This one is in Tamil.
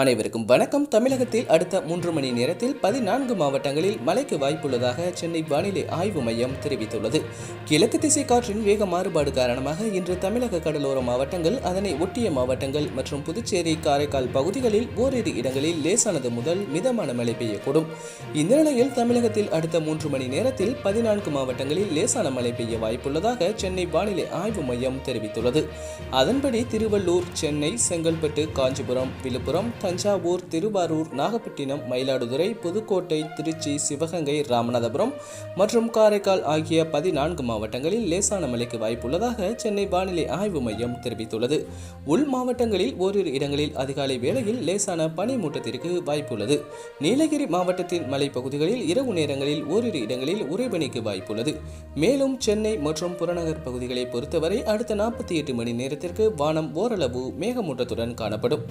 அனைவருக்கும் வணக்கம். தமிழகத்தில் அடுத்த 3 மணி நேரத்தில் 14 மாவட்டங்களில் மழைக்கு வாய்ப்புள்ளதாக சென்னை வானிலை ஆய்வு மையம் தெரிவித்துள்ளது. கிழக்கு திசை காற்றின் வேக மாறுபாடு காரணமாக இன்று தமிழக கடலோர மாவட்டங்கள், அதனை ஒட்டிய மாவட்டங்கள் மற்றும் புதுச்சேரி, காரைக்கால் பகுதிகளில் ஓரிரு இடங்களில் லேசானது முதல் மிதமான மழை பெய்யக்கூடும். இந்த நிலையில் தமிழகத்தில் அடுத்த 3 மணி நேரத்தில் 14 மாவட்டங்களில் லேசான மழை பெய்ய வாய்ப்புள்ளதாக சென்னை வானிலை ஆய்வு மையம் தெரிவித்துள்ளது. அதன்படி திருவள்ளூர், சென்னை, செங்கல்பட்டு, காஞ்சிபுரம், விழுப்புரம், தஞ்சாவூர், திருவாரூர், நாகப்பட்டினம், மயிலாடுதுறை, புதுக்கோட்டை, திருச்சி, சிவகங்கை, ராமநாதபுரம் மற்றும் காரைக்கால் ஆகிய 14 மாவட்டங்களில் லேசான மழைக்கு வாய்ப்புள்ளதாக சென்னை வானிலை ஆய்வு மையம் தெரிவித்துள்ளது. உள் மாவட்டங்களில் ஓரிரு இடங்களில் அதிகாலை வேளையில் லேசான பனிமூட்டத்திற்கு வாய்ப்புள்ளது. நீலகிரி மாவட்டத்தின் மலைப்பகுதிகளில் இரவு நேரங்களில் ஓரிரு இடங்களில் உறைபனிக்கு வாய்ப்புள்ளது. மேலும் சென்னை மற்றும் புறநகர் பகுதிகளை பொறுத்தவரை அடுத்த 48 மணி நேரத்திற்கு வானம் ஓரளவு மேகமூட்டத்துடன் காணப்படும்.